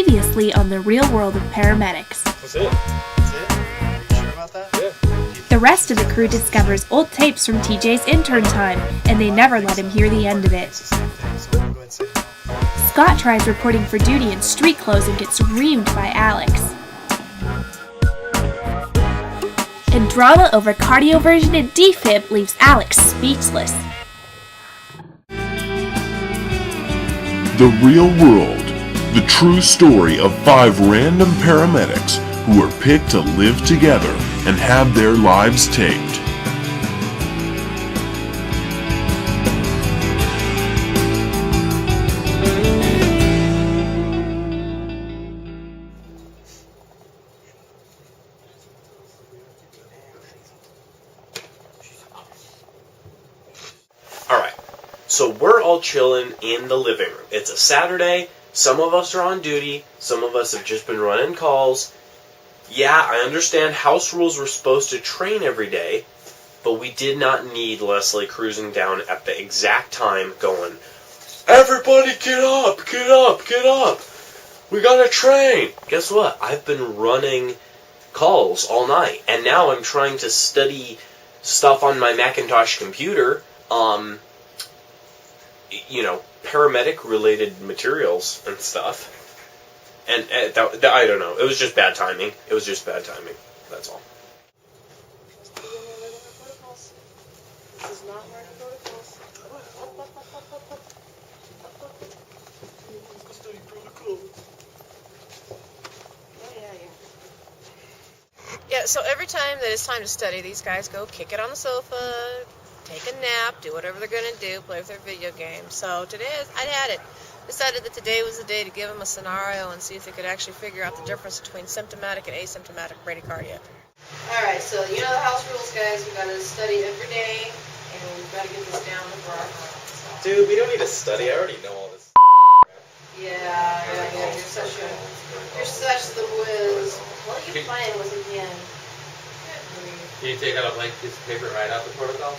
Previously on The Real World of Paramedics. That's it. That's it? Are you sure about that? Yeah. The rest of the crew discovers old tapes from TJ's intern time, and they never let him hear the end of it. Scott tries reporting for duty in street clothes and gets reamed by Alex. And drama over cardioversion and defib leaves Alex speechless. The Real World, the true story of 5 random paramedics who were picked to live together and have their lives taped. Alright, so we're all chilling in the living room. It's a Saturday, some of us are on duty, some of us have just been running calls. Yeah, I understand house rules were supposed to train every day, but we did not need Leslie cruising down at the exact time going, "Everybody get up, get up, get up! We gotta train!" Guess what? I've been running calls all night, and now I'm trying to study stuff on my Macintosh computer, paramedic-related materials and stuff. And I don't know. It was just bad timing. It was just bad timing. That's all. This is not learning protocols. Yeah, so every time that it's time to study, these guys go kick it on the sofa, take a nap, do whatever they're going to do, play with their video games. So today, decided that today was the day to give them a scenario and see if they could actually figure out the difference between symptomatic and asymptomatic bradycardia. Alright, so you know the house rules, guys. We've got to study every day, and we've got to get this down for our clients. So. Dude, we don't need to study. I already know all this. Yeah, you're such the whiz. What are you playing with again? Can you take out a blank piece of paper and write out the protocol?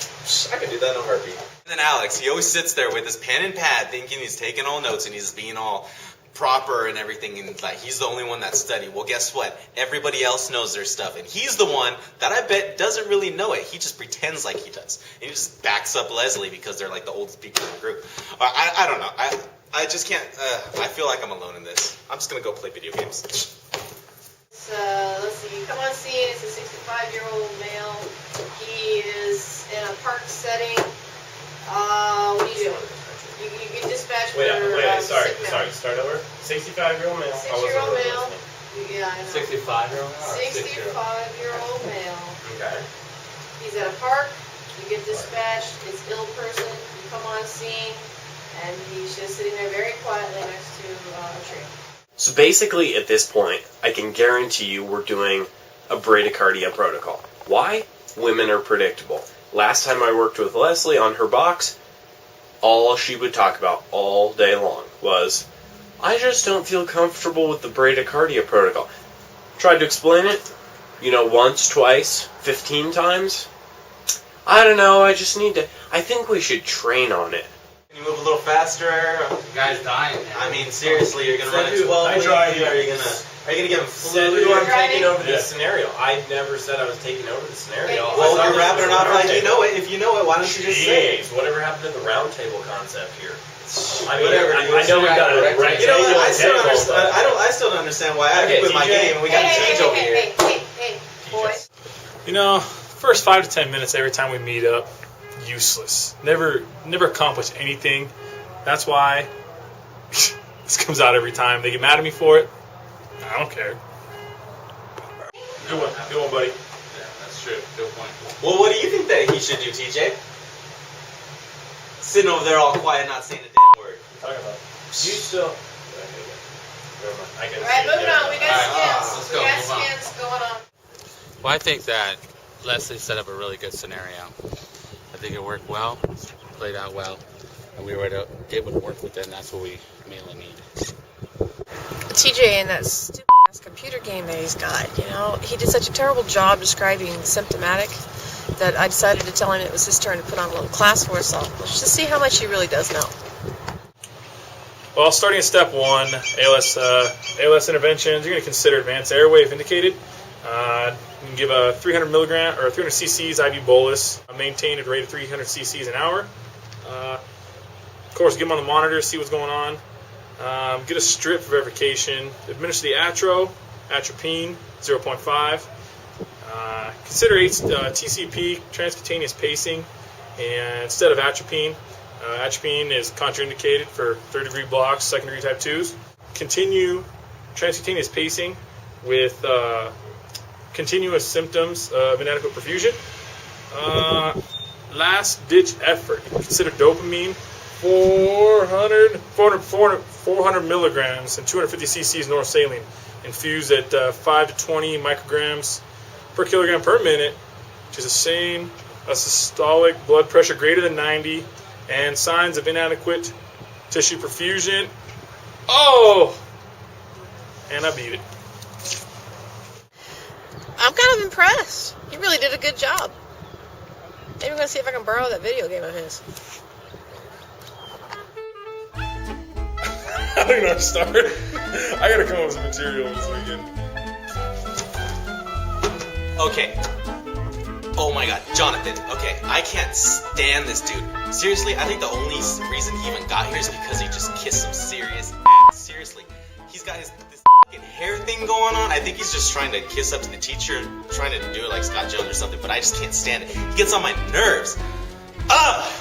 I can do that in a heartbeat. And then Alex, he always sits there with his pen and pad thinking he's taking all notes and he's being all proper and everything, and like he's the only one that studied. Well, guess what? Everybody else knows their stuff, and he's the one that I bet doesn't really know it. He just pretends like he does. And he just backs up Leslie because they're like the oldest people in the group. I don't know. I just can't. I feel like I'm alone in this. I'm just going to go play video games. So, let's see, come on scene, it's a 65-year-old male. He is in a park setting. What are you doing? You get dispatched for Sorry, sick male. start over. 65-year-old male. 6-year-old male. Yeah, I know. 65-year-old? 65-year-old male. Okay. He's at a park, you get dispatched, it's ill person, you come on scene, and he's just sitting there very quietly next to a tree. So basically, at this point, I can guarantee you we're doing a bradycardia protocol. Why? Women are predictable. Last time I worked with Leslie on her box, all she would talk about all day long was, "I just don't feel comfortable with the bradycardia protocol." Tried to explain it, once, twice, 15 times. I don't know, I think we should train on it. Can you move a little faster? The guy's dying, man. I mean, seriously, you're gonna run at 12. Are you gonna give him Said fluid? who I'm taking over this scenario. I never said I was taking over the scenario. Well, you're wrapping it up like you know it. If you know it, why don't you just say it? Jeez, whatever happened to the round table concept here? I mean, Whatever, I know we got a rectangular You know what? I still don't table, understand. but- I still don't understand why I Okay, quit my TJ. game and we got a change over here. Hey, boy. First 5 to 10 minutes every time we meet up, useless. Never accomplish anything. That's why this comes out every time. They get mad at me for it. I don't care. Good one, buddy. Yeah, that's true. Good point. Well, what do you think that he should do, TJ? Sitting over there all quiet, not saying a damn word. Talking about you still. Never mind. I can Alright, see it moving there. on. We got skins. let's We go, got move on. skins going on. Well, I think that Leslie set up a really good scenario. I think it worked well, played out well, and we were able to work with it, and that's what we mainly need. TJ in that stupid ass computer game that he's got, he did such a terrible job describing symptomatic that I decided to tell him it was his turn to put on a little class for us all, just to see how much he really does know. Well, starting at step 1, ALS interventions, you're going to consider advanced airway if indicated. You can give a 300 milligram or 300 cc's IV bolus, maintain at a rate of 300 cc's an hour. Of course, get them on the monitor, see what's going on. Get a strip for verification. Administer the atropine 0.5. Consider TCP, transcutaneous pacing, and instead of atropine. Atropine is contraindicated for third-degree blocks, second-degree type 2s. Continue transcutaneous pacing with continuous symptoms of inadequate perfusion. Last-ditch effort. Consider dopamine 400 milligrams and 250 cc's norsaline infused at 5 to 20 micrograms per kilogram per minute, which is the same as systolic blood pressure greater than 90 and signs of inadequate tissue perfusion. Oh! And I beat it. I'm kind of impressed. He really did a good job. Maybe I'm going to see if I can borrow that video game of his. I don't even know where to start. I gotta come up with some material this weekend. Okay. Oh my god, Jonathan. Okay, I can't stand this dude. Seriously, I think the only reason he even got here is because he just kissed some serious ass. Seriously. He's got this fucking hair thing going on. I think he's just trying to kiss up to the teacher, trying to do it like Scott Jones or something, but I just can't stand it. He gets on my nerves. Ugh!